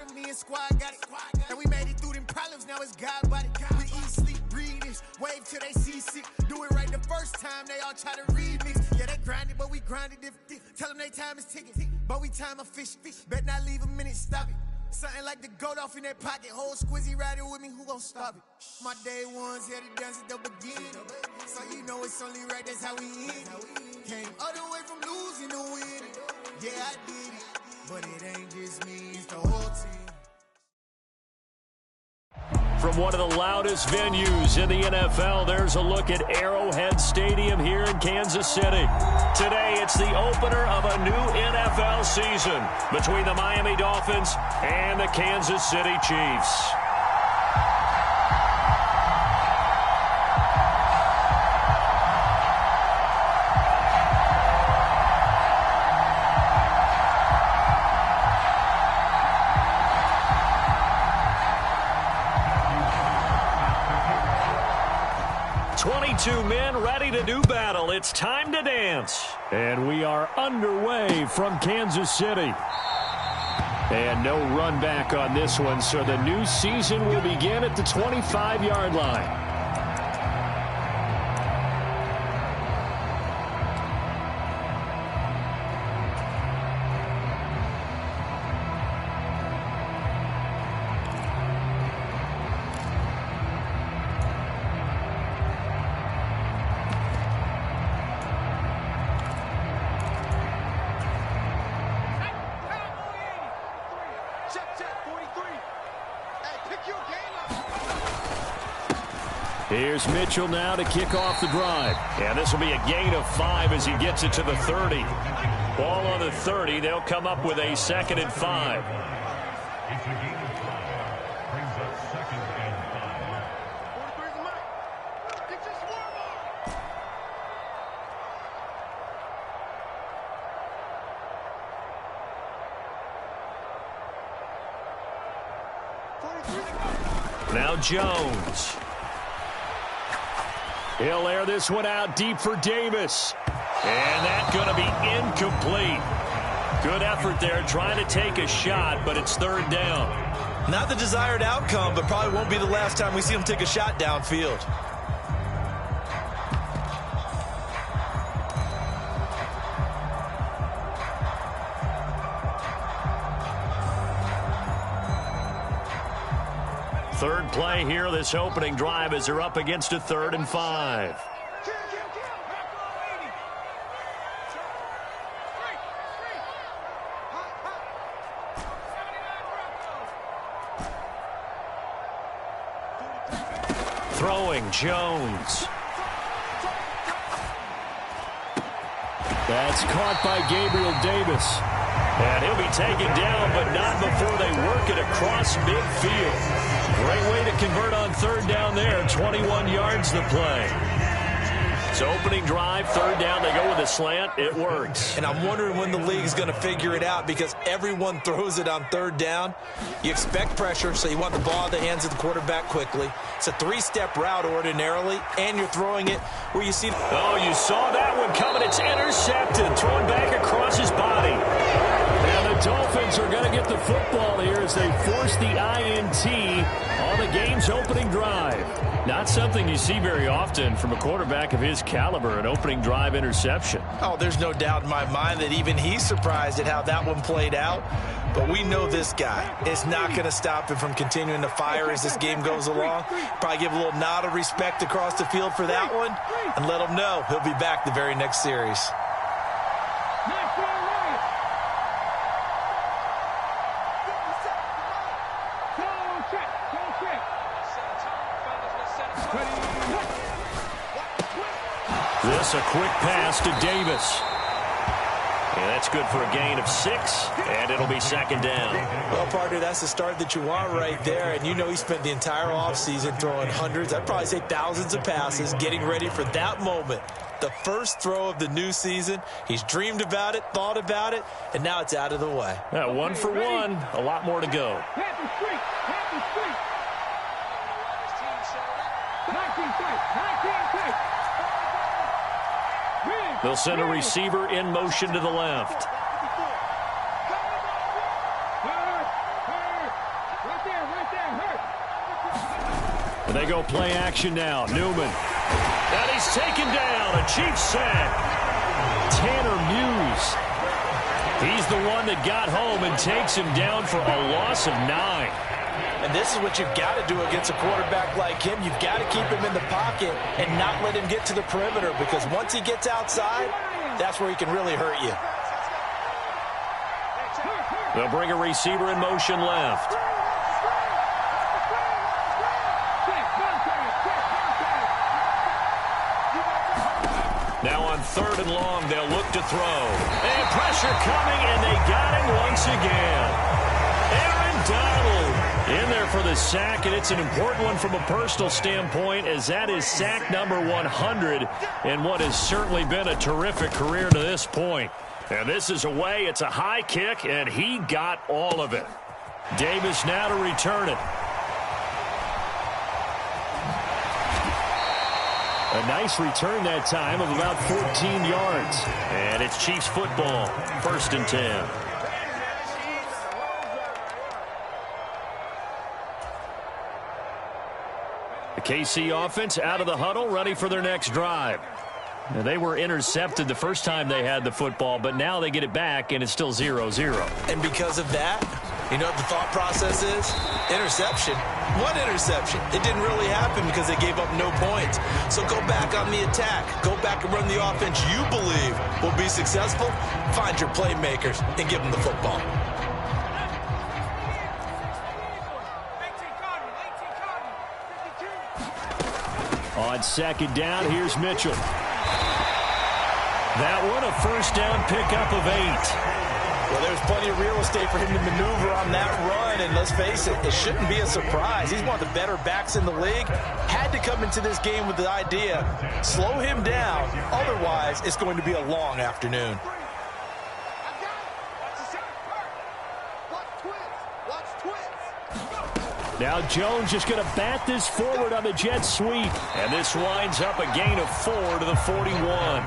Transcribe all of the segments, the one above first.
proud of me and squad got it. And we made it through them problems, now it's God body. We eat, sleep, breathe this, wave till they see sick. Do it right the first time, they all try to remix. Yeah, they grinded, but we grinded different. Tell them they time is ticking, but we time a fish. Bet not leave a minute, stop it. Something like the goat off in that pocket. Whole squizzy riding with me, who gon' stop it? My day ones here to dance at the beginning. So you know it's only right, that's how we end. Came all the way from losing to winning. Yeah, I did it, but it ain't just me, it's the whole team. From one of the loudest venues in the NFL, there's a look at Arrowhead Stadium here in Kansas City. Today, it's the opener of a new NFL season between the Miami Dolphins and the Kansas City Chiefs. Two men ready to do battle. It's time to dance. And we are underway from Kansas City. And no run back on this one, so the new season will begin at the 25-yard line. Here's Mitchell now to kick off the drive. And this will be a gain of 5 as he gets it to the 30. Ball on the 30. They'll come up with a 2nd and 5. Now Jones. He'll air this one out deep for Davis. And that's going to be incomplete. Good effort there trying to take a shot, but it's 3rd down. Not the desired outcome, but probably won't be the last time we see him take a shot downfield. Third play here, this opening drive, as they're up against a 3rd and 5. Throwing, Jones. That's caught by Gabriel Davis. And he'll be taken down, but not before they work it across midfield. Great way to convert on 3rd down there. 21 yards to play. It's opening drive, 3rd down. They go with a slant. It works. And I'm wondering when the league is going to figure it out, because everyone throws it on 3rd down. You expect pressure, so you want the ball in the hands of the quarterback quickly. It's a 3-step route ordinarily, and you're throwing it where you see... Oh, you saw that one coming. It's intercepted. Thrown back across his body. And the Dolphins are going to get the football here as they force the INT on the game's opening drive. Not something you see very often from a quarterback of his caliber, an opening drive interception. Oh, there's no doubt in my mind that even he's surprised at how that one played out. But we know this guy is not going to stop him from continuing to fire as this game goes along. Probably give a little nod of respect across the field for that one and let him know he'll be back the very next series. This a quick pass to Davis. And that's good for a gain of 6, and it'll be 2nd down. Well, partner, that's the start that you want right there. And you know he spent the entire offseason throwing hundreds, I'd probably say thousands of passes, getting ready for that moment. The first throw of the new season. He's dreamed about it, thought about it, and now it's out of the way. 1 for 1, a lot more to go. They'll send a receiver in motion to the left. And they go play action now. Newman. And he's taken down. A Chiefs sack. Tanner Muse. He's the one that got home and takes him down for a loss of 9. And this is what you've got to do against a quarterback like him. You've got to keep him in the pocket and not let him get to the perimeter, because once he gets outside, that's where he can really hurt you. They'll bring a receiver in motion left. Now on 3rd and long, they'll look to throw. And pressure coming, and they got him once again. Aaron Donald in there for the sack, and it's an important one from a personal standpoint, as that is sack number 100 in what has certainly been a terrific career to this point. And this is away. It's a high kick, and he got all of it. Davis now to return it. A nice return that time of about 14 yards. And it's Chiefs football, 1st and 10. The KC offense out of the huddle, ready for their next drive. Now, they were intercepted the first time they had the football, but now they get it back, and it's still 0-0. And because of that, you know what the thought process is? Interception. One interception. It didn't really happen because they gave up no points. So go back on the attack. Go back and run the offense you believe will be successful. Find your playmakers and give them the football. On 2nd down, here's Mitchell. That one, a 1st down pickup of 8. Well, there's plenty of real estate for him to maneuver on that run, and let's face it, it shouldn't be a surprise. He's one of the better backs in the league. Had to come into this game with the idea, slow him down, otherwise it's going to be a long afternoon. Now Jones just going to bat this forward on the jet sweep, and this winds up a gain of 4 to the 41.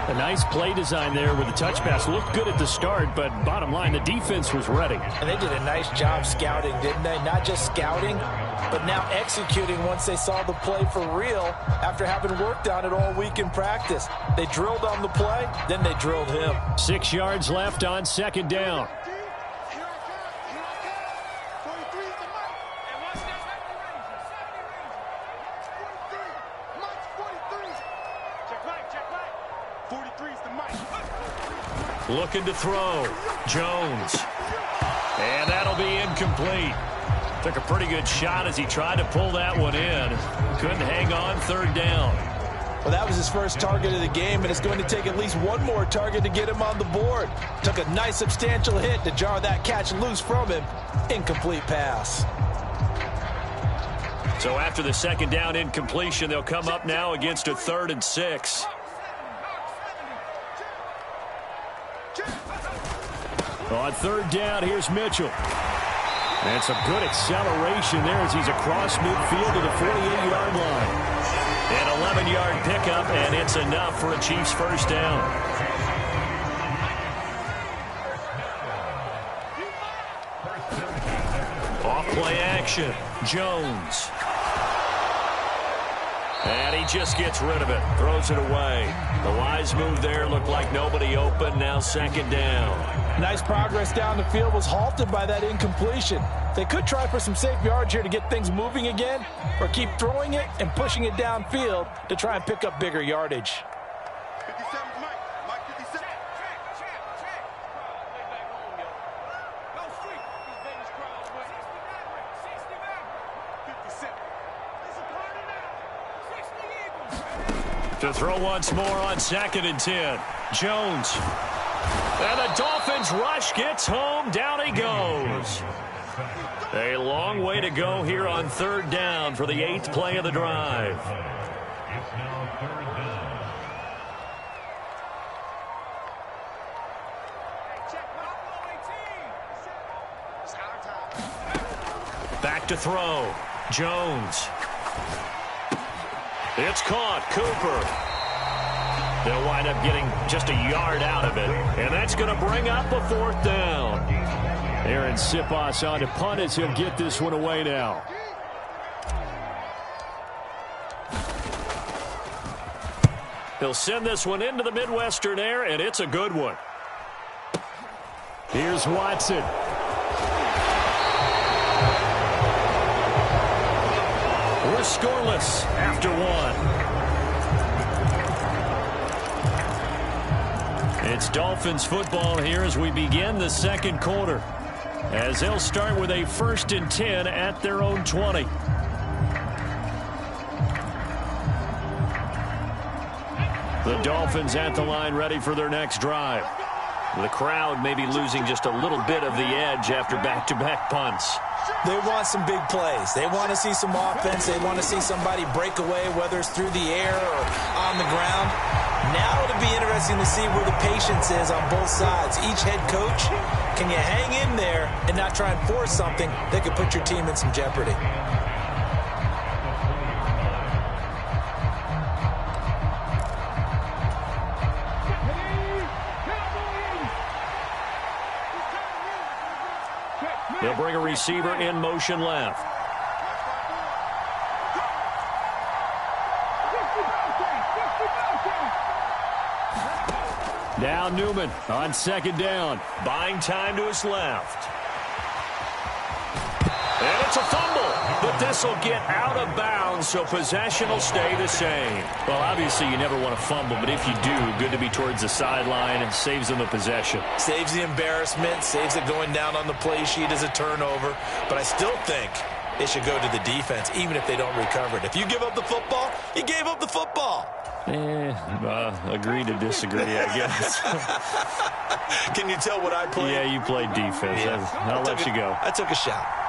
A nice play design there with the touch pass. Looked good at the start, but bottom line, the defense was ready. And they did a nice job scouting, didn't they? Not just scouting, but now executing once they saw the play for real after having worked on it all week in practice. They drilled on the play, then they drilled him. 6 yards left on 2nd down. Looking to throw. Jones. And that'll be incomplete. Took a pretty good shot as he tried to pull that one in. Couldn't hang on 3rd down. Well, that was his first target of the game, and it's going to take at least one more target to get him on the board. Took a nice substantial hit to jar that catch loose from him. Incomplete pass. So after the 2nd down incompletion, they'll come up now against a 3rd and 6. On 3rd down, here's Mitchell. And some good acceleration there as he's across midfield to the 48-yard line. An 11-yard pickup, and it's enough for a Chiefs 1st down. Off play action. Jones. And he just gets rid of it. Throws it away. The wise move there. Looked like nobody open. Now 2nd down. Nice progress down the field. Was halted by that incompletion. They could try for some safe yards here to get things moving again, or keep throwing it and pushing it downfield to try and pick up bigger yardage. 57, Mike 57. To throw once more on 2nd and 10. Jones. And the Dolphins rush gets home. Down he goes. A long way to go here on 3rd down for the 8th play of the drive. Back to throw. Jones. It's caught. Cooper. They'll wind up getting just a yard out of it. And that's going to bring up a 4th down. Aaron Siposs on to punt as he'll get this one away now. He'll send this one into the Midwestern air, and it's a good one. Here's Watson. We're scoreless after one. It's Dolphins football here as we begin the second quarter, as they'll start with a 1st and 10 at their own 20. The Dolphins at the line ready for their next drive. The crowd may be losing just a little bit of the edge after back-to-back punts. They want some big plays. They want to see some offense. They want to see somebody break away, whether it's through the air or on the ground. Now it'll be interesting to see where the patience is on both sides. Each head coach, can you hang in there and not try and force something that could put your team in some jeopardy? They'll bring a receiver in motion left. Now Newman on 2nd down. Buying time to his left. And it's a fumble. But this will get out of bounds, so possession will stay the same. Well, obviously you never want to fumble, but if you do, good to be towards the sideline and saves them the possession. Saves the embarrassment, saves it going down on the play sheet as a turnover. But I still think it should go to the defense, even if they don't recover it. If you give up the football, you gave up the football. Agree to disagree, I guess. Can you tell what I played? Yeah, you played defense. Yeah. I'll let you go. I took a shot.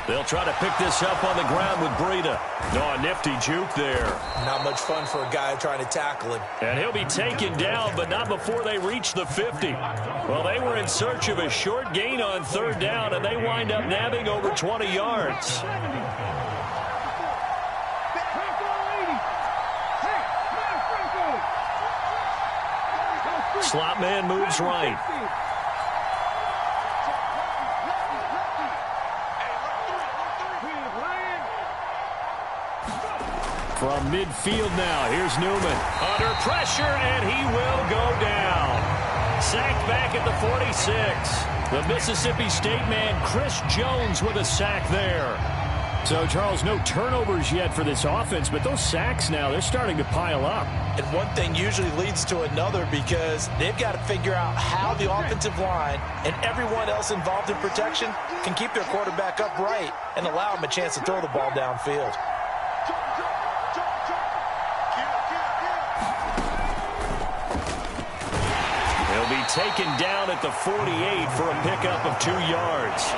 They'll try to pick this up on the ground with Breida. Oh, a nifty juke there. Not much fun for a guy trying to tackle him. And he'll be taken down, but not before they reach the 50. Well, they were in search of a short gain on 3rd down, and they wind up nabbing over 20 yards. Slot man moves right. From midfield now, here's Newman. Under pressure, and he will go down. Sacked back at the 46. The Mississippi State man, Chris Jones, with a sack there. So, Charles, no turnovers yet for this offense, but those sacks now, they're starting to pile up. And one thing usually leads to another because they've got to figure out how the offensive line and everyone else involved in protection can keep their quarterback upright and allow him a chance to throw the ball downfield. He'll be taken down at the 48 for a pickup of 2 yards.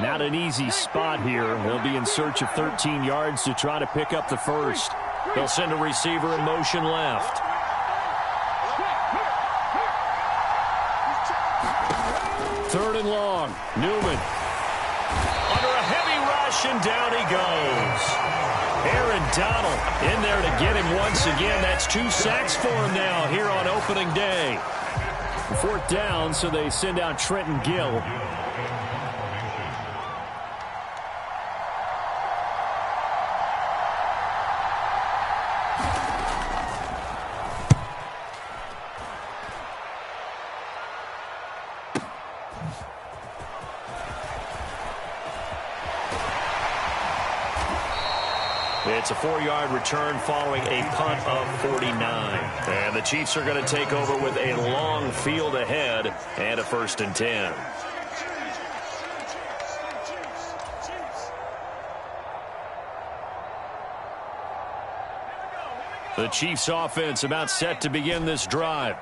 Not an easy spot here. They'll be in search of 13 yards to try to pick up the first. They'll send a receiver in motion left. Third and long. Newman. Under a heavy rush, and down he goes. Aaron Donald in there to get him once again. That's 2 sacks for him now here on opening day. 4th down, so they send out Trenton Gill. It's a 4-yard return following a punt of 49. And the Chiefs are going to take over with a long field ahead and a 1st and 10. The Chiefs offense about set to begin this drive.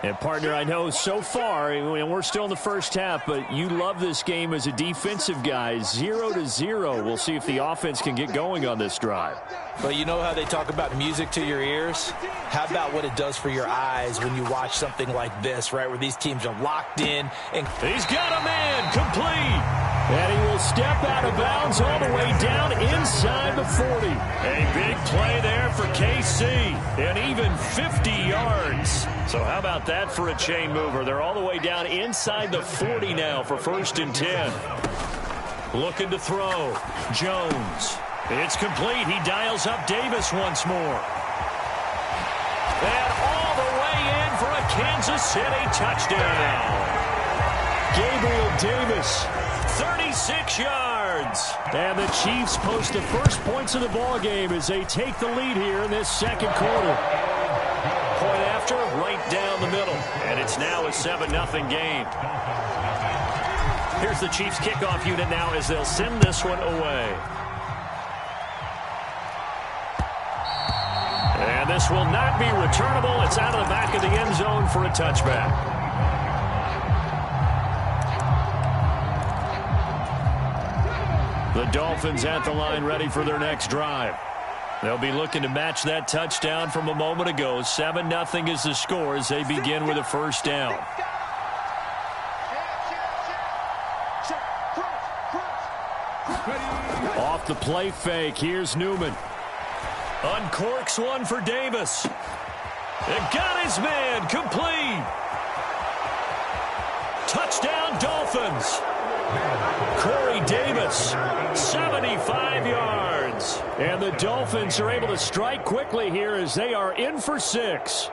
And, partner, I know so far, and we're still in the first half, but you love this game as a defensive guy. 0-0. We'll see if the offense can get going on this drive. But you know how they talk about music to your ears? How about what it does for your eyes when you watch something like this, right, where these teams are locked in? And he's got a man, complete. And he will step out of bounds all the way down inside the 40. A big play there for KC, and even 50 yards. So how about that for a chain mover? They're all the way down inside the 40 now for 1st and 10. Looking to throw. Jones. It's complete. He dials up Davis once more. And all the way in for a Kansas City touchdown. Gabriel Davis, 36 yards. And the Chiefs post the first points of the ball game as they take the lead here in this second quarter. Point after, right down the middle. And it's now a 7-0 game. Here's the Chiefs kickoff unit now as they'll send this one away. And this will not be returnable. It's out of the back of the end zone for a touchback. The Dolphins at the line ready for their next drive. They'll be looking to match that touchdown from a moment ago. 7-0 is the score as they begin with a first down. Off the play fake, here's Newman. Uncorks one for Davis. It got his man, complete. Touchdown Dolphins. Corey Davis, 75 yards. And the Dolphins are able to strike quickly here as they are in for 6.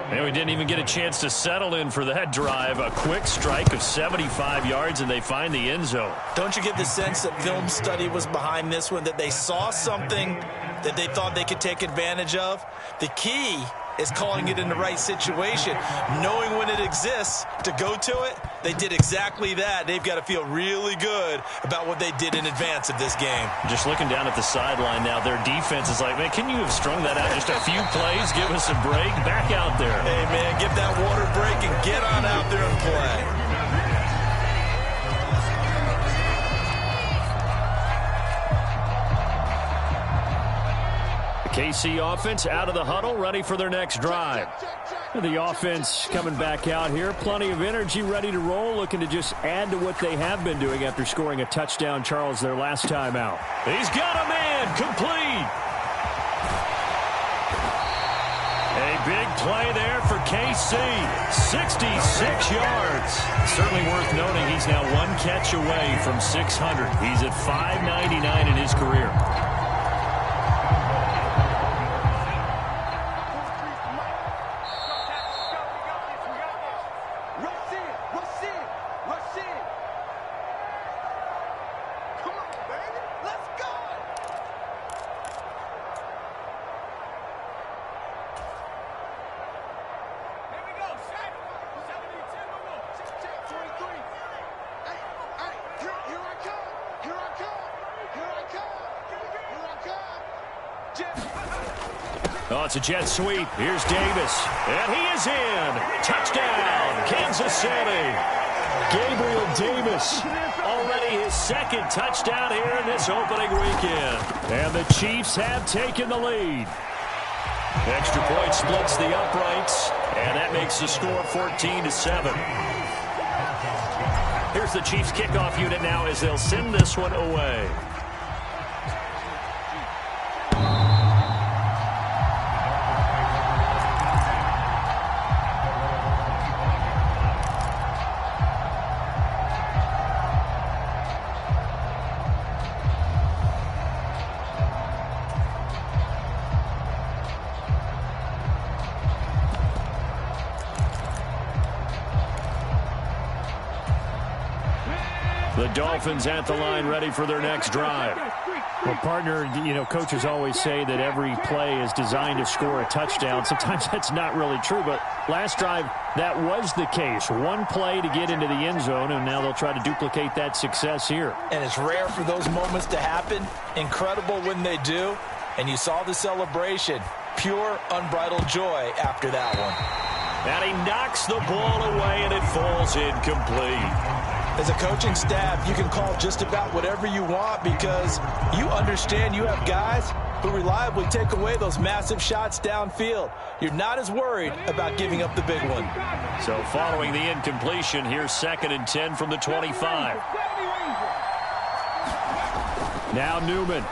And we didn't even get a chance to settle in for that drive. A quick strike of 75 yards, and they find the end zone. Don't you get the sense that film study was behind this one, that they saw something that they thought they could take advantage of? The key is calling it in the right situation, knowing when it exists to go to it. They did exactly that. They've got to feel really good about what they did in advance of this game. Just looking down at the sideline now, their defense is like, man, can you have strung that out just a few plays? Give us a break. Back out there. Hey, man, give that water break and get on out there and play. KC offense out of the huddle, ready for their next drive. The offense coming back out here. Plenty of energy, ready to roll, looking to just add to what they have been doing after scoring a touchdown, Charles, their last time out. He's got a man, complete. A big play there for KC, 66 yards. Certainly worth noting he's now one catch away from 600. He's at 599 in his career. Oh, it's a jet sweep. Here's Davis. And he is in. Touchdown, Kansas City. Gabriel Davis. Already his second touchdown here in this opening weekend. And the Chiefs have taken the lead. Extra point splits the uprights. And that makes the score 14-7. Here's the Chiefs kickoff unit now as they'll send this one away. The Dolphins at the line ready for their next drive. Well, partner, you know, coaches always say that every play is designed to score a touchdown. Sometimes that's not really true, but last drive, that was the case. One play to get into the end zone, and now they'll try to duplicate that success here. And it's rare for those moments to happen. Incredible when they do. And you saw the celebration. pure, unbridled joy after that one. And he knocks the ball away, and it falls incomplete. As a coaching staff, you can call just about whatever you want because you understand you have guys who reliably take away those massive shots downfield. You're not as worried about giving up the big one. So following the incompletion, here's 2nd and 10 from the 25. Now Newman.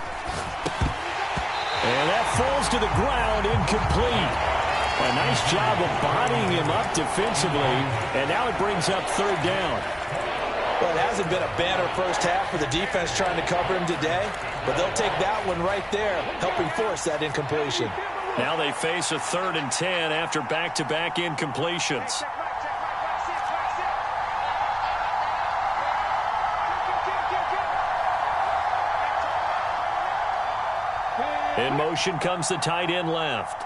And that falls to the ground, incomplete. A nice job of bodying him up defensively, and now it brings up 3rd down. Well, it hasn't been a banner first half for the defense trying to cover him today, but they'll take that one right there, helping force that incompletion. Now they face a 3rd and 10 after back-to-back incompletions. In motion comes the tight end left.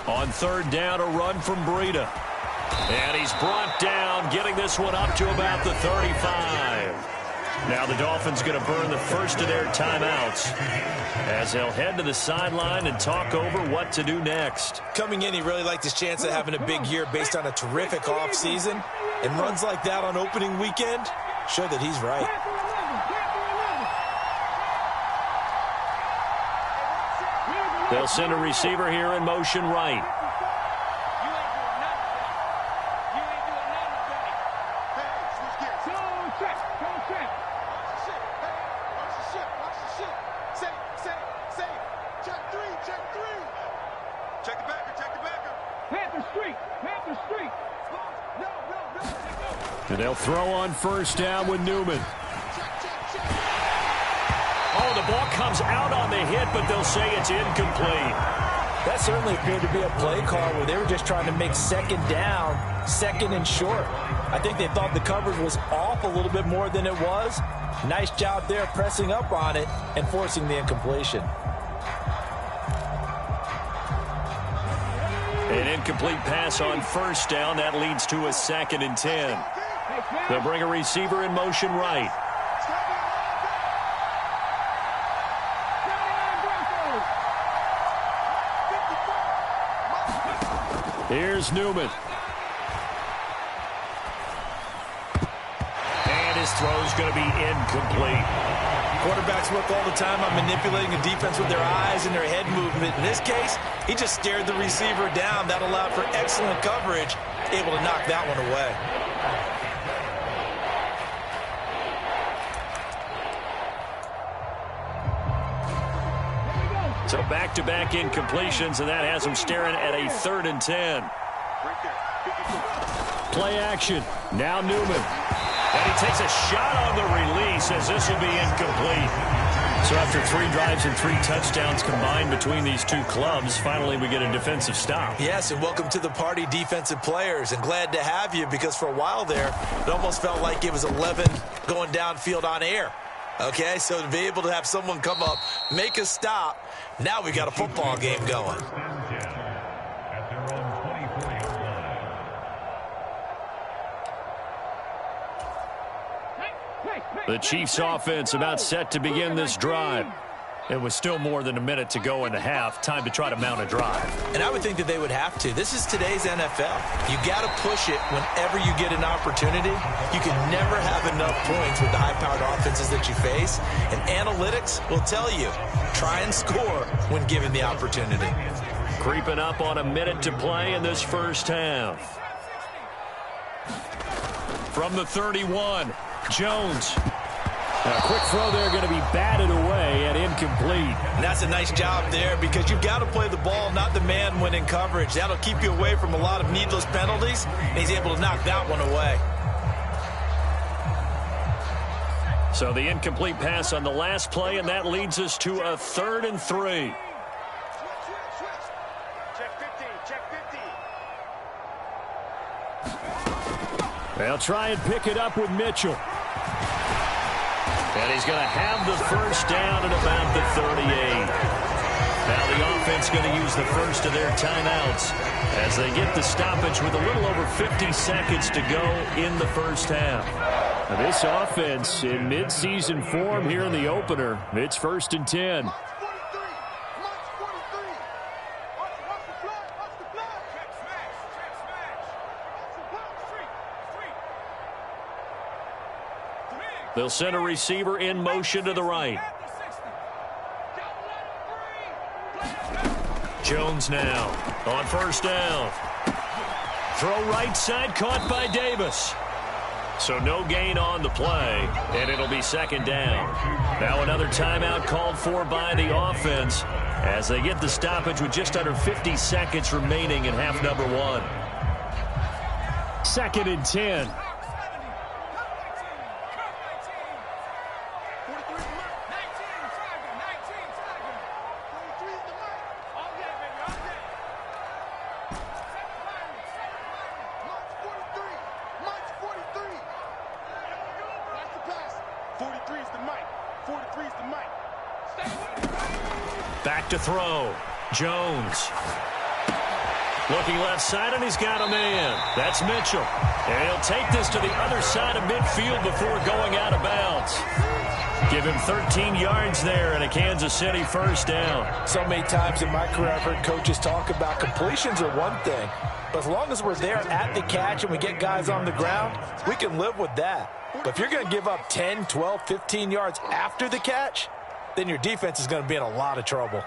On 3rd down, a run from Breida. And he's brought down, getting this one up to about the 35. Now the Dolphins going to burn the first of their timeouts as they'll head to the sideline and talk over what to do next. Coming in, he really liked his chance of having a big year based on a terrific offseason. And runs like that on opening weekend show that he's right. They'll send a receiver here in motion right. And they'll throw on 1st down with Newman. Oh, the ball comes out on the hit, but they'll say it's incomplete. That certainly appeared to be a play call where they were just trying to make 2nd down, 2nd and short. I think they thought the coverage was off a little bit more than it was. Nice job there pressing up on it and forcing the incompletion. An incomplete pass on 1st down. That leads to a 2nd and 10. They'll bring a receiver in motion right. Here's Newman. And his throw's going to be incomplete. Quarterbacks work all the time on manipulating a defense with their eyes and their head movement. In this case, he just stared the receiver down. That allowed for excellent coverage, able to knock that one away. So back-to-back incompletions, and that has him staring at a 3rd and 10. Play action. Now Newman. And he takes a shot on the release as this will be incomplete. So after 3 drives and 3 touchdowns combined between these two clubs, finally we get a defensive stop. Yes, and welcome to the party, defensive players. And glad to have you because for a while there, it almost felt like it was 11 going downfield on air. Okay, so to be able to have someone come up, make a stop, now we got a football game going. The Chiefs offense about set to begin this drive. It was still more than a minute to go in the half. Time to try to mount a drive. And I would think that they would have to. This is today's NFL. You got to push it whenever you get an opportunity. You can never have enough points with the high-powered offenses that you face. And analytics will tell you, try and score when given the opportunity. Creeping up on a minute to play in this first half. From the 31, Jones. A quick throw there going to be batted away and incomplete. And that's a nice job there because you've got to play the ball, not the man when in coverage. That'll keep you away from a lot of needless penalties, and he's able to knock that one away. So the incomplete pass on the last play, and that leads us to a 3rd and 3. They'll try and pick it up with Mitchell. And he's going to have the first down at about the 38. Now the offense going to use the first of their timeouts as they get the stoppage with a little over 50 seconds to go in the first half. Now this offense in midseason form here in the opener. It's 1st and 10. They'll send a receiver in motion to the right. Jones now on 1st down. Throw right side, caught by Davis. So no gain on the play, and it'll be 2nd down. Now another timeout called for by the offense as they get the stoppage with just under 50 seconds remaining in half number 1. 2nd and 10. Back to throw. Jones. Looking left side, and he's got a man. That's Mitchell. And he'll take this to the other side of midfield before going out of bounds. Give him 13 yards there and a Kansas City 1st down. So many times in my career I've heard coaches talk about completions are one thing, but as long as we're there at the catch and we get guys on the ground, we can live with that. But if you're going to give up 10, 12, 15 yards after the catch, then your defense is going to be in a lot of trouble.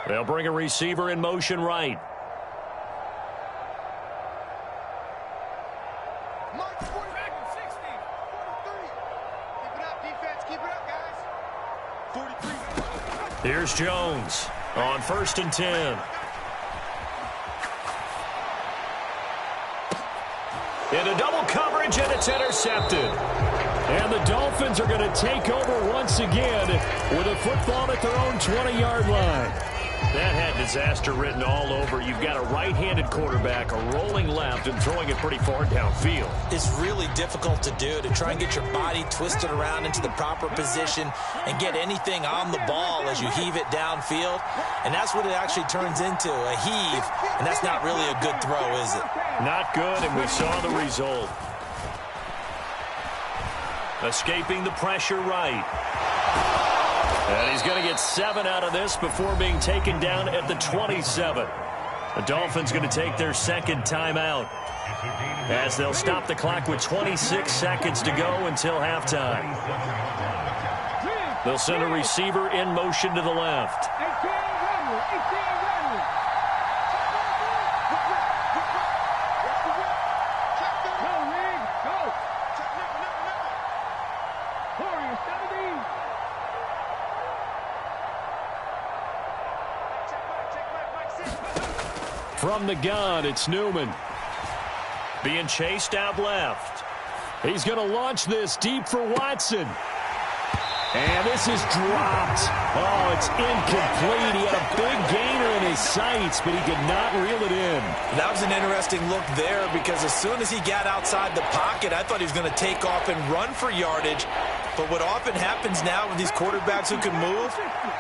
They'll bring a receiver in motion right. Here's Jones on 1st and 10. Into double coverage, and it's intercepted. And the Dolphins are going to take over once again with a football at their own 20-yard line. That had disaster written all over. You've got a right-handed quarterback, a rolling left, and throwing it pretty far downfield. It's really difficult to do, to try and get your body twisted around into the proper position and get anything on the ball as you heave it downfield. And that's what it actually turns into, a heave. And that's not really a good throw, is it? Not good, and we saw the result. Escaping the pressure right. And he's going to get 7 out of this before being taken down at the 27. The Dolphins going to take their 2nd timeout as they'll stop the clock with 26 seconds to go until halftime. They'll send a receiver in motion to the left. From the gun, it's Newman. Being chased out left. He's going to launch this deep for Watson. And this is dropped. Oh, it's incomplete. He had a big gainer in his sights, but he did not reel it in. That was an interesting look there because as soon as he got outside the pocket, I thought he was going to take off and run for yardage. But what often happens now with these quarterbacks who can move,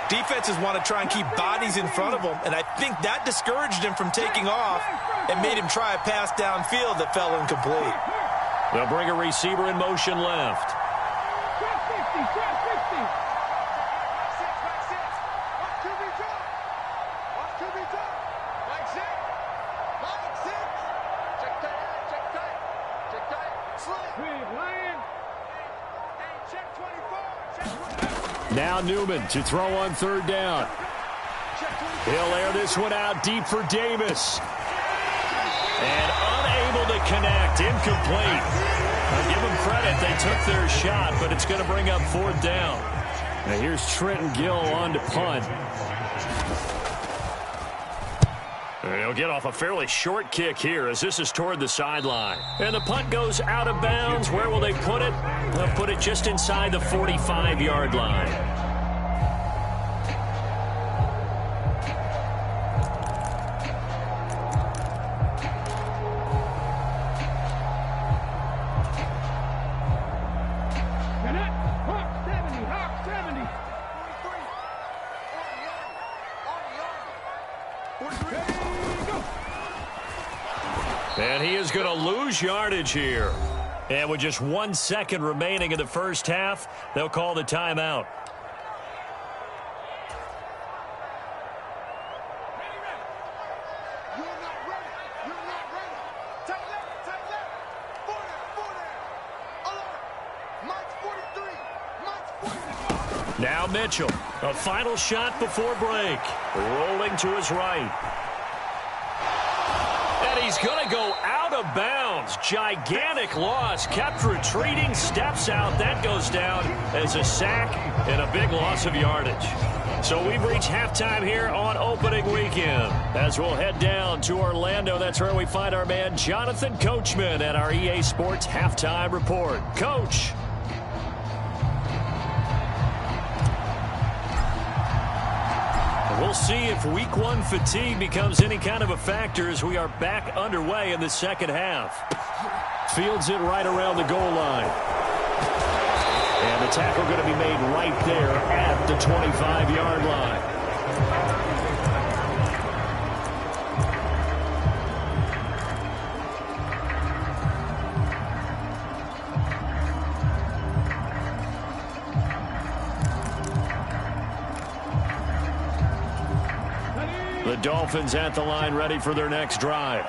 defenses want to try and keep bodies in front of them, and I think that discouraged him from taking off and made him try a pass downfield that fell incomplete. They'll bring a receiver in motion left. Now Newman to throw on 3rd down. He'll air this one out deep for Davis. And unable to connect. Incomplete. I'll give them credit. They took their shot, but it's going to bring up 4th down. Now here's Trenton Gill on to punt. And he'll get off a fairly short kick here as this is toward the sideline. And the punt goes out of bounds. Where will they put it? They'll put it just inside the 45-yard line. And he is going to lose yardage here. And with just 1 second remaining in the first half, they'll call the timeout. Now Mitchell, a final shot before break. Rolling to his right. And he's going to go out of bounds. Gigantic loss. Kept retreating, steps out. That goes down as a sack and a big loss of yardage. So we've reached halftime here on opening weekend. As we'll head down to Orlando, that's where we find our man Jonathan Coachman at our EA Sports Halftime Report. Coach. We'll see if week one fatigue becomes any kind of a factor as we are back underway in the second half. Fields it right around the goal line. And the tackle going to be made right there at the 25-yard line. The Dolphins at the line ready for their next drive.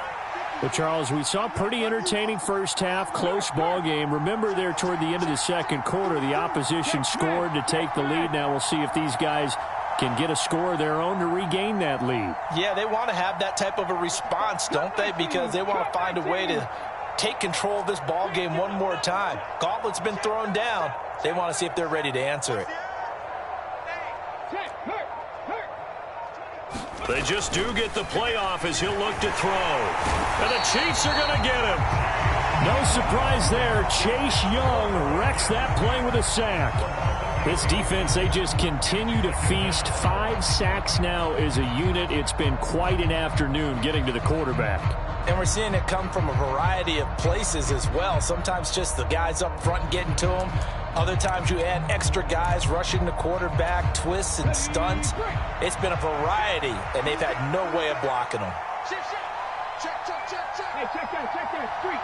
Well, Charles, we saw pretty entertaining first half, close ball game. Remember there toward the end of the second quarter, the opposition scored to take the lead. Now we'll see if these guys can get a score of their own to regain that lead. Yeah, they want to have that type of a response, don't they? Because they want to find a way to take control of this ball game one more time. Gauntlet's been thrown down. They want to see if they're ready to answer it. They just do get the playoff as he'll look to throw. And the Chiefs are going to get him. No surprise there. Chase Young wrecks that play with a sack. This defense, they just continue to feast. 5 sacks now as a unit. It's been quite an afternoon getting to the quarterback. And we're seeing it come from a variety of places as well. Sometimes just the guys up front getting to him. Other times you add extra guys rushing the quarterback, twists and stunts. It's been a variety, and they've had no way of blocking them. Check that. Street.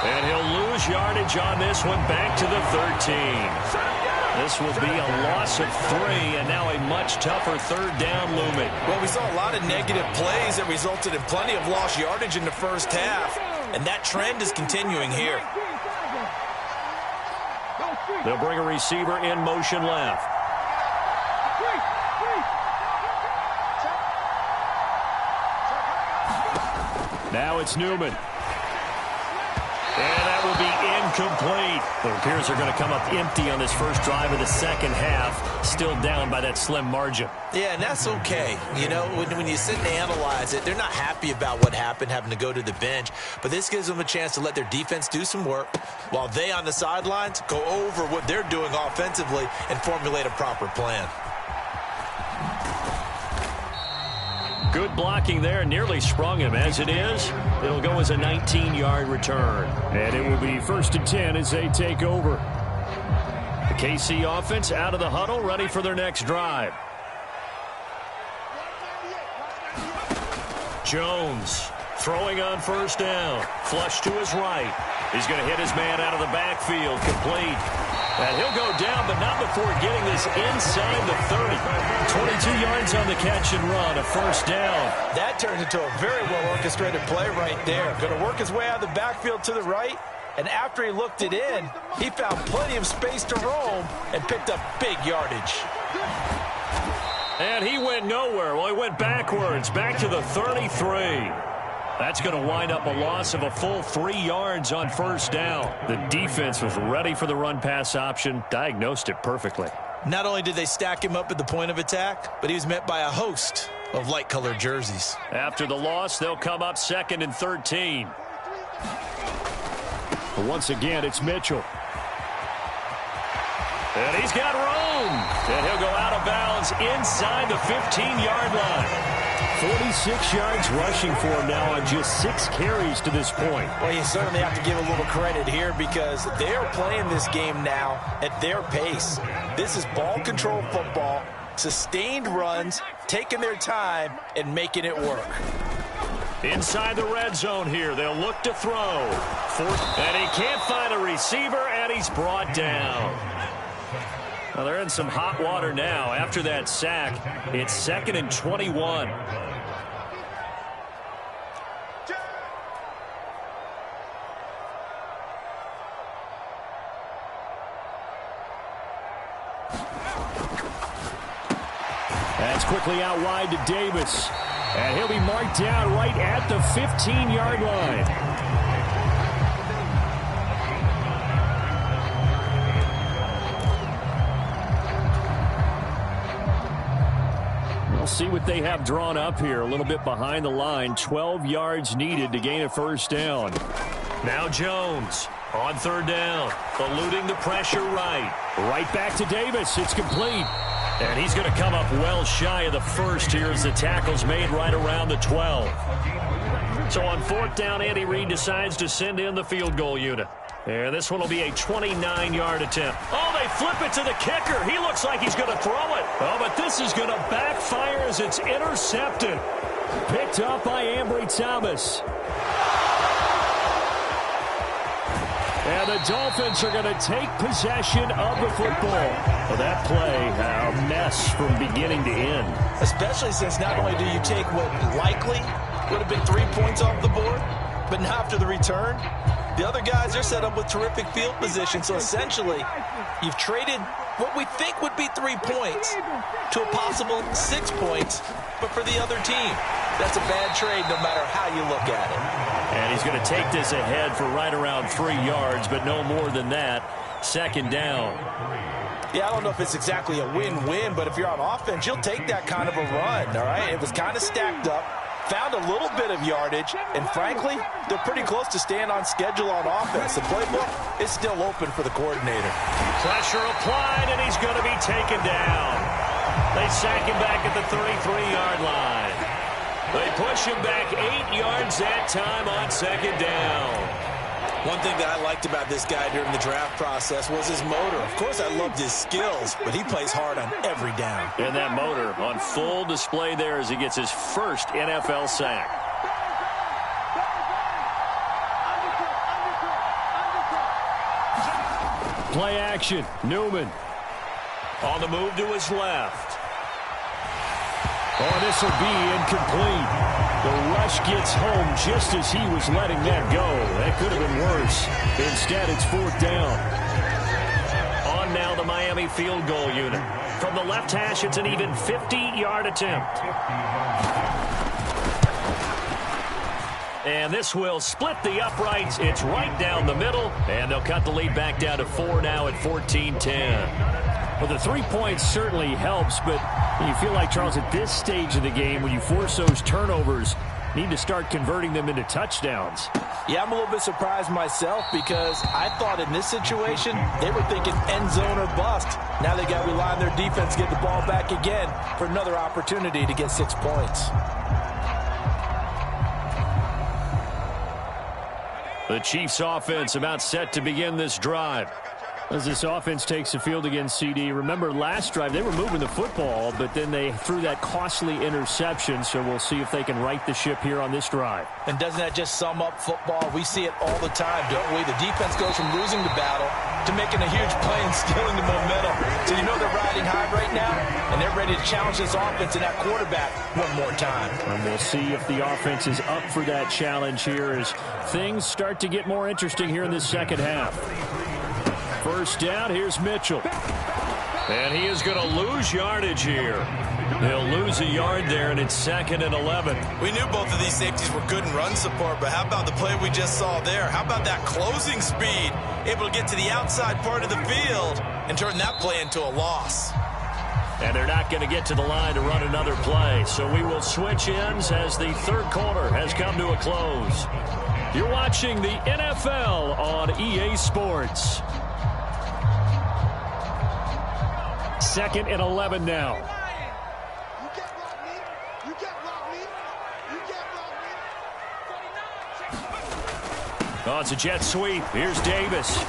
And he'll lose yardage on this one, back to the 13. This will be a loss of 3, and now a much tougher third down looming. Well, we saw a lot of negative plays that resulted in plenty of lost yardage in the first half, and that trend is continuing here. They'll bring a receiver in motion left. Now it's Newman. And that will be incomplete. It appears they're going to come up empty on this first drive of the second half. Still down by that slim margin. Yeah, and that's okay. You know, when you sit and analyze it, they're not happy about what happened, having to go to the bench. But this gives them a chance to let their defense do some work while they on the sidelines go over what they're doing offensively and formulate a proper plan. Good blocking there, nearly sprung him. As it is, it'll go as a 19-yard return. And it will be 1st and 10 as they take over. The KC offense out of the huddle, ready for their next drive. Jones throwing on first down. Flush to his right. He's going to hit his man out of the backfield. Complete. And he'll go down, but not before getting this inside the 30. 22 yards on the catch and run, a first down. That turns into a very well-orchestrated play right there. Going to work his way out of the backfield to the right, and after he looked it in, he found plenty of space to roam and picked up big yardage. And he went nowhere. Well, he went backwards, back to the 33. That's going to wind up a loss of a full 3 yards on first down. The defense was ready for the run-pass option, diagnosed it perfectly. Not only did they stack him up at the point of attack, but he was met by a host of light-colored jerseys. After the loss, they'll come up 2nd and 13. But once again, it's Mitchell. And he's got room. And he'll go out of bounds inside the 15-yard line. 46 yards rushing for him now on just 6 carries to this point. Well, you certainly have to give a little credit here because they are playing this game now at their pace. This is ball control football, sustained runs, taking their time, and making it work. Inside the red zone here, they'll look to throw. And he can't find a receiver, and he's brought down. Well, they're in some hot water now. After that sack, it's 2nd and 21. That's quickly out wide to Davis. And he'll be marked down right at the 15-yard line. We'll see what they have drawn up here. A little bit behind the line. 12 yards needed to gain a first down. Now Jones on 3rd down. Eluding the pressure right. Right back to Davis. It's complete. And he's going to come up well shy of the first here as the tackle's made right around the 12. So on 4th down, Andy Reid decides to send in the field goal unit. And this one will be a 29-yard attempt. Oh, they flip it to the kicker. He looks like he's going to throw it. Oh, but this is going to backfire as it's intercepted. Picked up by Ambry Thomas. And the Dolphins are going to take possession of the football. Well, that play, a mess from beginning to end. Especially since not only do you take what likely would have been 3 points off the board, but now after the return, the other guys are set up with terrific field position. So essentially, you've traded what we think would be 3 points to a possible 6 points, but for the other team. That's a bad trade no matter how you look at it. And he's going to take this ahead for right around 3 yards, but no more than that. 2nd down. Yeah, I don't know if it's exactly a win-win, but if you're on offense, you'll take that kind of a run, all right? It was kind of stacked up, found a little bit of yardage, and frankly, they're pretty close to staying on schedule on offense. The playbook is still open for the coordinator. Pressure applied, and he's going to be taken down. They sack him back at the 33-yard line. They push him back 8 yards that time on 2nd down. One thing that I liked about this guy during the draft process was his motor. Of course, I loved his skills, but he plays hard on every down. And that motor on full display there as he gets his first NFL sack. Play action. Newman on the move to his left. Oh, this will be incomplete. The rush gets home just as he was letting that go. That could have been worse. Instead, it's 4th down. On now the Miami field goal unit. From the left hash, it's an even 50-yard attempt. And this will split the uprights. It's right down the middle, and they'll cut the lead back down to 4 now at 14-10. Well, the 3 points certainly helps, but you feel like, Charles, at this stage of the game, when you force those turnovers, need to start converting them into touchdowns. Yeah, I'm a little bit surprised myself because I thought in this situation, they were thinking end zone or bust. Now they got to rely on their defense to get the ball back again for another opportunity to get 6 points. The Chiefs offense about set to begin this drive. As this offense takes the field against CD, remember last drive they were moving the football, but then they threw that costly interception, so we'll see if they can right the ship here on this drive. And doesn't that just sum up football? We see it all the time, don't we? The defense goes from losing the battle to making a huge play and stealing the momentum. So you know they're riding high right now, and they're ready to challenge this offense and that quarterback one more time. And we'll see if the offense is up for that challenge here as things start to get more interesting here in this second half. First down, here's Mitchell. And he is going to lose yardage here. He'll lose a yard there, and it's 2nd and 11. We knew both of these safeties were good in run support, but how about the play we just saw there? How about that closing speed? Able to get to the outside part of the field and turn that play into a loss. And they're not going to get to the line to run another play, so we will switch ends as the third quarter has come to a close. You're watching the NFL on EA Sports. 2nd and 11 now. Oh, it's a jet sweep. Here's Davis.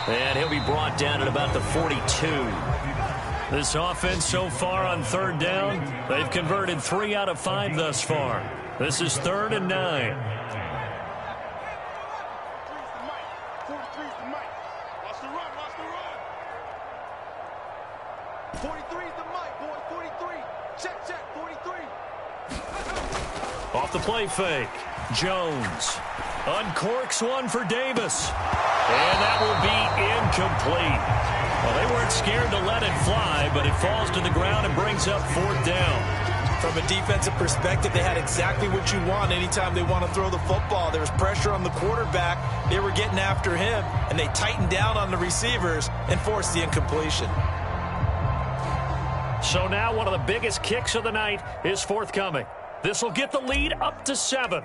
And he'll be brought down at about the 42. This offense so far on third down, they've converted 3 out of 5 thus far. This is 3rd and 9. Off the play fake. Jones uncorks one for Davis. And that will be incomplete. Well, they weren't scared to let it fly, but it falls to the ground and brings up 4th down. From a defensive perspective, they had exactly what you want anytime they want to throw the football. There was pressure on the quarterback. They were getting after him, and they tightened down on the receivers and forced the incompletion. So now one of the biggest kicks of the night is forthcoming. This will get the lead up to 7.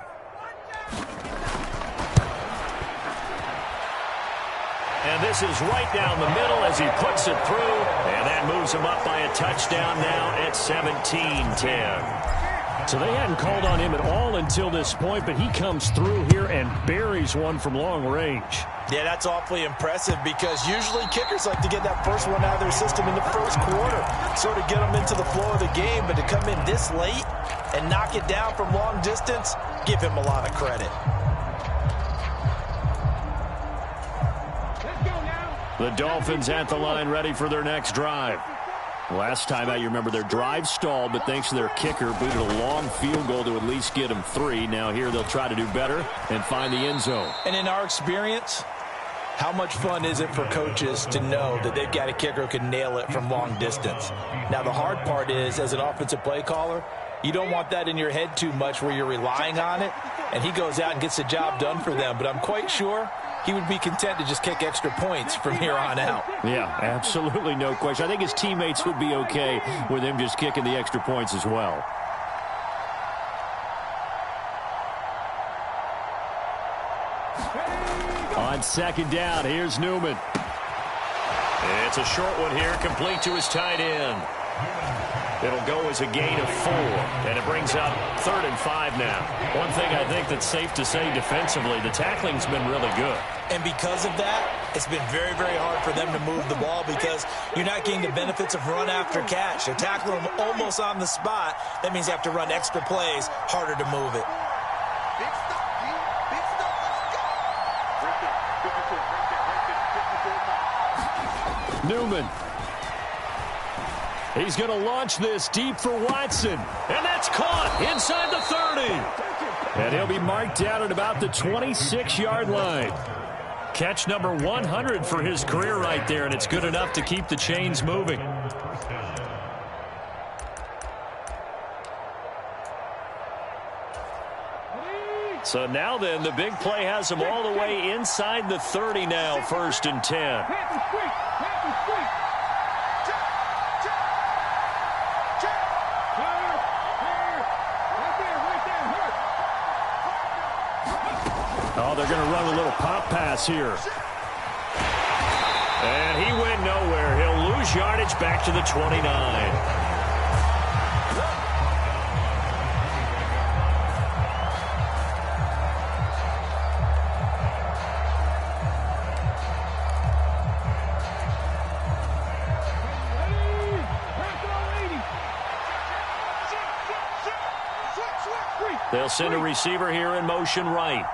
And this is right down the middle as he puts it through. And that moves him up by a touchdown now at 17-10. So they hadn't called on him at all until this point, but he comes through here and buries one from long range. Yeah, that's awfully impressive because usually kickers like to get that first one out of their system in the first quarter, sort of get them into the flow of the game. But to come in this late and knock it down from long distance, give him a lot of credit. The Dolphins at the line ready for their next drive. Last time out, you remember their drive stalled, but thanks to their kicker, booted a long field goal to at least get them 3. Now here they'll try to do better and find the end zone. And in our experience, how much fun is it for coaches to know that they've got a kicker who can nail it from long distance? Now the hard part is, as an offensive play caller, you don't want that in your head too much where you're relying on it, and he goes out and gets the job done for them. But I'm quite sure he would be content to just kick extra points from here on out. Yeah, absolutely no question. I think his teammates would be okay with him just kicking the extra points as well. On 2nd down, here's Newman. It's a short one here, complete to his tight end. It'll go as a gain of 4, and it brings up 3rd and 5 now. One thing I think that's safe to say defensively, the tackling's been really good. And because of that, it's been very, very hard for them to move the ball because you're not getting the benefits of run after catch. They're tackling them almost on the spot. That means you have to run extra plays, harder to move it. Newman. He's going to launch this deep for Watson. And that's caught inside the 30. And he'll be marked down at about the 26-yard line. Catch number 100 for his career right there, and it's good enough to keep the chains moving. So now then, the big play has him all the way inside the 30 now, 1st and 10. Oh, they're going to run a little pop pass here. And he went nowhere. He'll lose yardage back to the 29. They'll send a receiver here in motion right.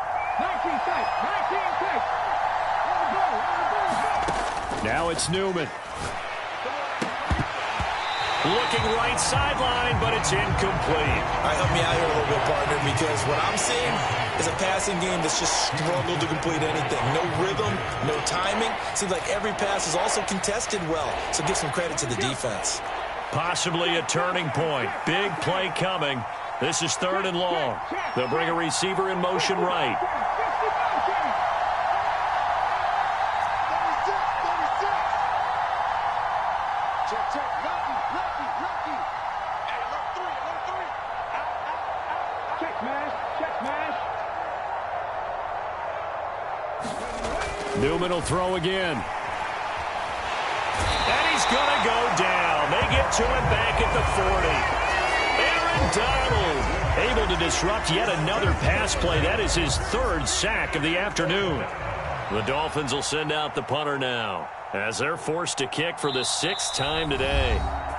Now it's Newman. Looking right sideline, but it's incomplete. All right, help me out here a little bit, partner, because what I'm seeing is a passing game that's just struggled to complete anything. No rhythm, no timing. Seems like every pass is also contested well, so give some credit to the defense. Possibly a turning point. Big play coming. This is 3rd and long. They'll bring a receiver in motion right. Newman will throw again. And he's going to go down. They get to him back at the 40. And Donald able to disrupt yet another pass play. That is his third sack of the afternoon. The Dolphins will send out the punter now as they're forced to kick for the 6th time today.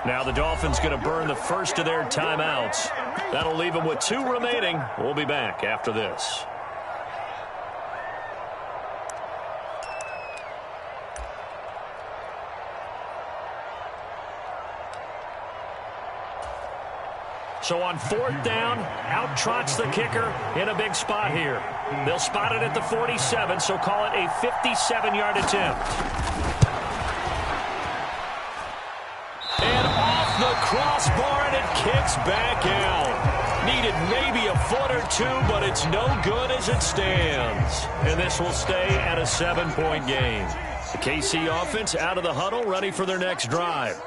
Now the Dolphins going to burn the first of their timeouts. That'll leave them with 2 remaining. We'll be back after this. So on 4th down, out trots the kicker in a big spot here. They'll spot it at the 47, so call it a 57-yard attempt. And off the crossbar, and it kicks back out. Needed maybe a foot or 2, but it's no good as it stands. And this will stay at a 7-point game. The KC offense out of the huddle, ready for their next drive.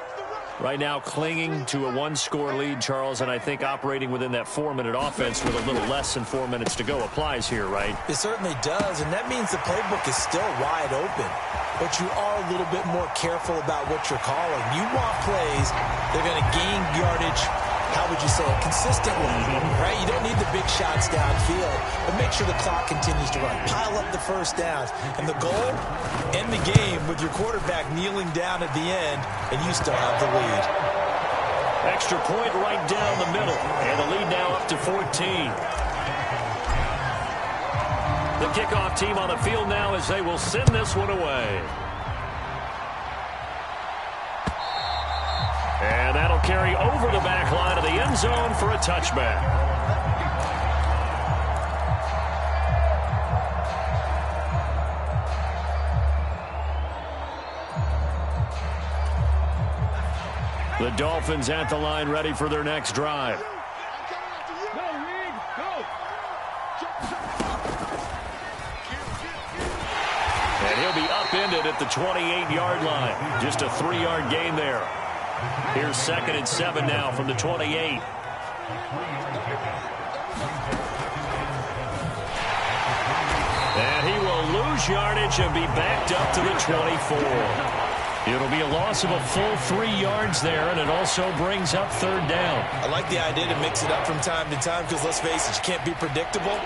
Right now clinging to a 1-score lead, Charles, and I think operating within that 4-minute offense with a little less than 4 minutes to go applies here, right? It certainly does, and that means the playbook is still wide open. But you are a little bit more careful about what you're calling. You want plays that are going to gain yardage, how would you say it, consistently, right? You don't need the big shots downfield, but make sure the clock continues to run. Pile up the first downs. And the goal, end the game with your quarterback kneeling down at the end, and you still have the lead. Extra point right down the middle, and the lead now up to 14. The kickoff team on the field now as they will send this one away. And that'll carry over the back line of the end zone for a touchback. The Dolphins at the line ready for their next drive. And he'll be upended at the 28-yard line. Just a 3-yard gain there. Here's 2nd and 7 now from the 28. And he will lose yardage and be backed up to the 24. It'll be a loss of a full 3 yards there, and it also brings up 3rd down. I like the idea to mix it up from time to time because, let's face it, you can't be predictable.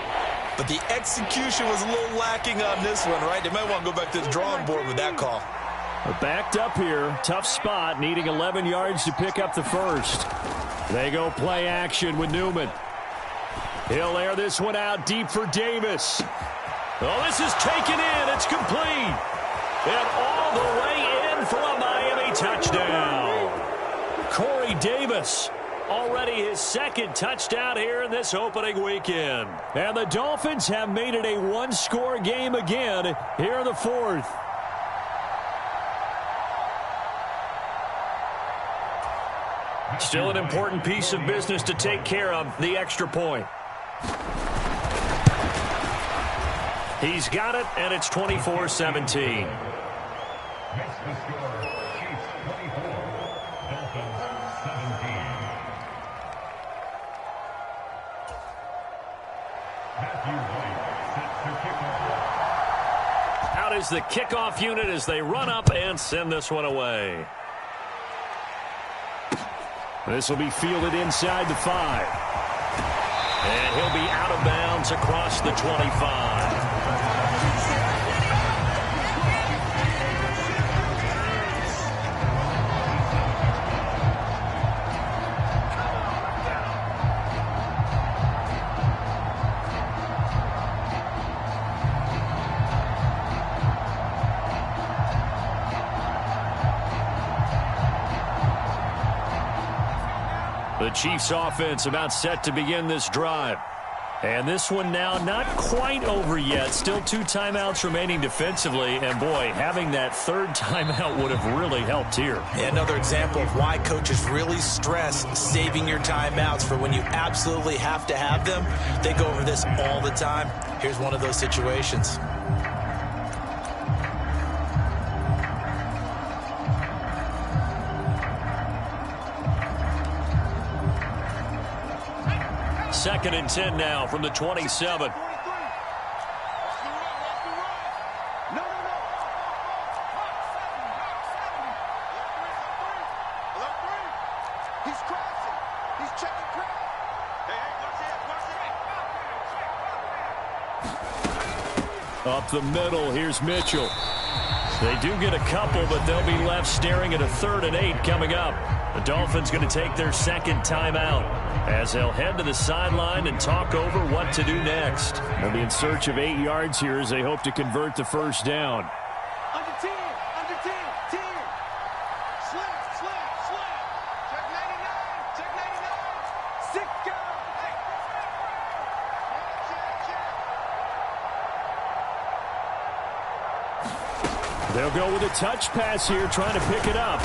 But the execution was a little lacking on this one, right? They might want to go back to the drawing board with that call. We're backed up here. Tough spot, needing 11 yards to pick up the first. They go play action with Newman. He'll air this one out deep for Davis. Oh, this is taken in. It's complete. And all the way in for a Miami touchdown. Corey Davis, already his 2nd touchdown here in this opening weekend. And the Dolphins have made it a 1-score game again here in the 4th. Still an important piece of business to take care of, the extra point. He's got it, and it's 24-17. Out is the kickoff unit as they run up and send this one away. This will be fielded inside the 5. And he'll be out of bounds across the 25. The Chiefs offense about set to begin this drive. And this one now not quite over yet. Still 2 timeouts remaining defensively. And, boy, having that 3rd timeout would have really helped here. Yeah, another example of why coaches really stress saving your timeouts for when you absolutely have to have them. They go over this all the time. Here's one of those situations. Second and 10 now from the 27. He's crossing. He's checking. Up the middle, here's Mitchell. They do get a couple, but they'll be left staring at a 3rd and 8 coming up. The Dolphins going to take their second timeout as they'll head to the sideline and talk over what to do next. They'll be in search of 8 yards here as they hope to convert the first down. Under 10, under 10, 10. Slant, slant, slant. Check 99, check 99. 6 guard. Hey. Check. They'll go with a touch pass here, trying to pick it up.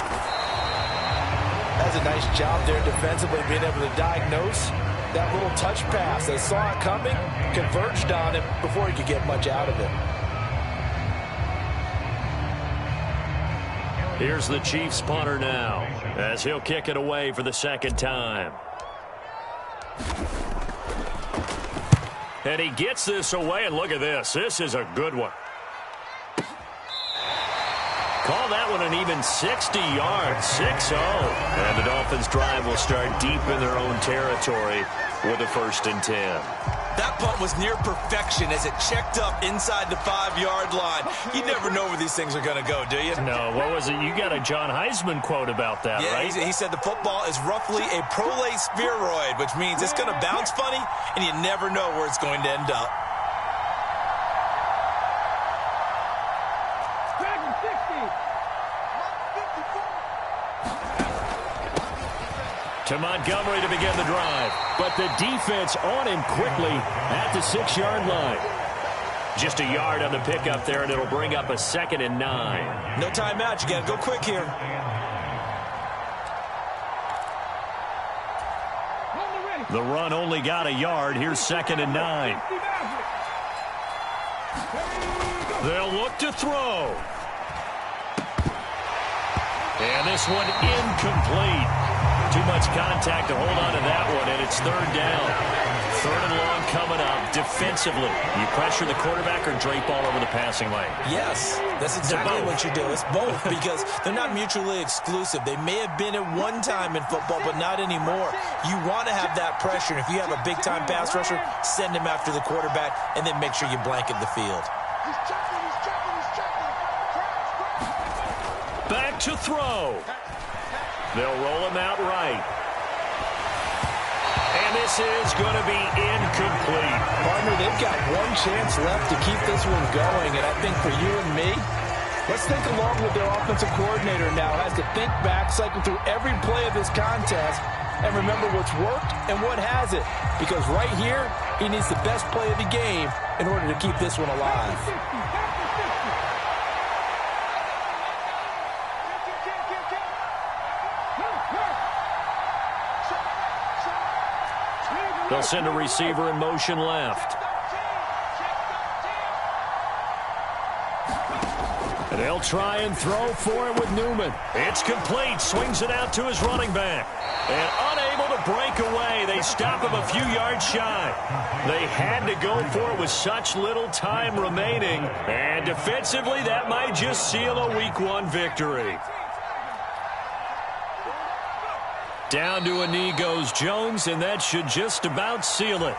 That's a nice job there defensively, being able to diagnose that little touch pass. They saw it coming, converged on him before he could get much out of it. Here's the Chiefs punter now, as he'll kick it away for the second time. And he gets this away, and look at this. This is a good one. Call that one an even 60 yards, 6-0. And the Dolphins' drive will start deep in their own territory with a 1st and 10. That punt was near perfection as it checked up inside the 5-yard line. You never know where these things are going to go, do you? No, what was it? You got a John Heisman quote about that, right? Yeah, he said the football is roughly a prolate spheroid, which means it's going to bounce funny, and you never know where it's going to end up. To Montgomery to begin the drive. But the defense on him quickly at the 6-yard line. Just a yard on the pickup there, and it'll bring up a 2nd and 9. No timeout. You got to go quick here. The run only got a yard. Here's 2nd and 9. They'll look to throw. And this one incomplete. Too much contact to hold on to that one, and it's 3rd down. 3rd and long coming up. Defensively, you pressure the quarterback or drape all over the passing lane? Yes, that's exactly what you do. It's both because they're not mutually exclusive. They may have been at one time in football, but not anymore. You want to have that pressure. And if you have a big-time pass rusher, send him after the quarterback, and then make sure you blanket the field. Back to throw. They'll roll him out right. And this is going to be incomplete. Partner, they've got one chance left to keep this one going, and I think for you and me, let's think along with their offensive coordinator now. Has to think back, cycle through every play of this contest, and remember what's worked and what hasn't. Because right here, he needs the best play of the game in order to keep this one alive. They'll send a receiver in motion left. And they'll try and throw for it with Newman. It's complete. Swings it out to his running back. And unable to break away. They stop him a few yards shy. They had to go for it with such little time remaining. And defensively, that might just seal a Week 1 victory. Down to a knee goes Jones, and that should just about seal it.